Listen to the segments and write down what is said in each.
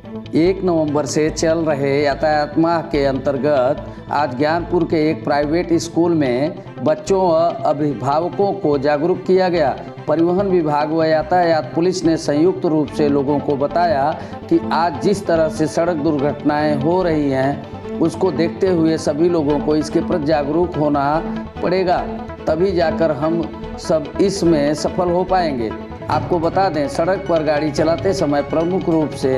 1 नवंबर से चल रहे यातायात माह के अंतर्गत आज ज्ञानपुर के एक प्राइवेट स्कूल में बच्चों व अभिभावकों को जागरूक किया गया। परिवहन विभाग व यातायात पुलिस ने संयुक्त रूप से लोगों को बताया कि आज जिस तरह से सड़क दुर्घटनाएं हो रही हैं, उसको देखते हुए सभी लोगों को इसके प्रति जागरूक होना पड़ेगा, तभी जाकर हम सब इसमें सफल हो पाएंगे। आपको बता दें, सड़क पर गाड़ी चलाते समय प्रमुख रूप से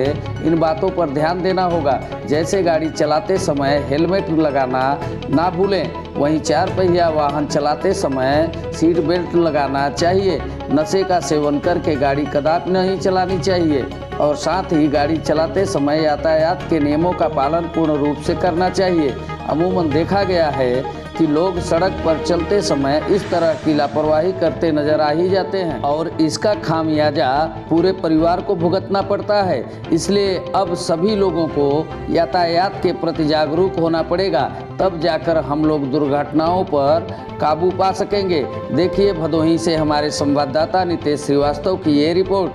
इन बातों पर ध्यान देना होगा, जैसे गाड़ी चलाते समय हेलमेट लगाना ना भूलें। वहीं 4 पहिया वाहन चलाते समय सीट बेल्ट लगाना चाहिए। नशे का सेवन करके गाड़ी कदापि नहीं चलानी चाहिए और साथ ही गाड़ी चलाते समय यातायात के नियमों का पालन पूर्ण रूप से करना चाहिए। अमूमन देखा गया है कि लोग सड़क पर चलते समय इस तरह की लापरवाही करते नजर आ ही जाते हैं और इसका खामियाजा पूरे परिवार को भुगतना पड़ता है। इसलिए अब सभी लोगों को यातायात के प्रति जागरूक होना पड़ेगा, तब जाकर हम लोग दुर्घटनाओं पर काबू पा सकेंगे। देखिए भदोही से हमारे संवाददाता नितेश श्रीवास्तव की ये रिपोर्ट।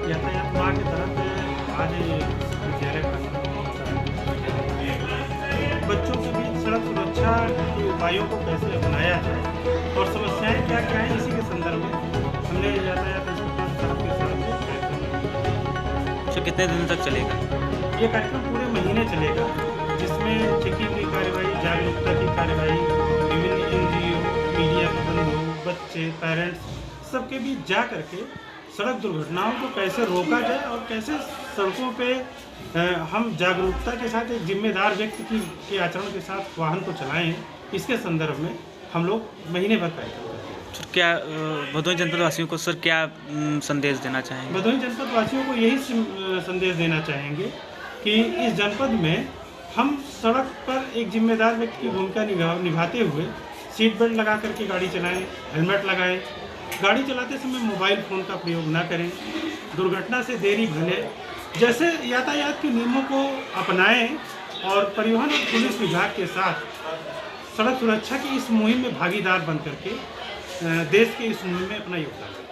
यातायात माह के तहत आज विद्यालय बच्चों के बीच सड़क सुरक्षा के उपायों को कैसे अपनाया जाए और समस्याएं क्या क्या हैं, इसी के संदर्भ में हमने यातायात इंस्पेक्टर साहब के साथ कार्यक्रम। तो कितने दिन तक चलेगा ये कार्यक्रम? पूरे महीने चलेगा, जिसमें चेकिंग की कार्रवाई, जागरूकता की कार्रवाई, विभिन्न NGO, मीडिया के बंधु, बच्चे, पेरेंट्स सबके बीच जा करके सड़क दुर्घटनाओं को कैसे रोका जाए और कैसे सड़कों पे हम जागरूकता के साथ एक जिम्मेदार व्यक्ति के आचरण के साथ वाहन को चलाएं, इसके संदर्भ में हम लोग महीने भर कार्यक्रम करते हैं। तो क्या भदोही जनपद वासियों को सर क्या संदेश देना चाहेंगे? भदोही जनपद वासियों को यही संदेश देना चाहेंगे कि इस जनपद में हम सड़क पर एक जिम्मेदार व्यक्ति की भूमिका निभाते हुए सीट बेल्ट लगा करके गाड़ी चलाएं, हेलमेट लगाएं, गाड़ी चलाते समय मोबाइल फ़ोन का प्रयोग ना करें, दुर्घटना से देरी भले जैसे यातायात के नियमों को अपनाएं और परिवहन और पुलिस विभाग के साथ सड़क सुरक्षा की इस मुहिम में भागीदार बन करके देश के इस मुहिम में अपना योगदान दें।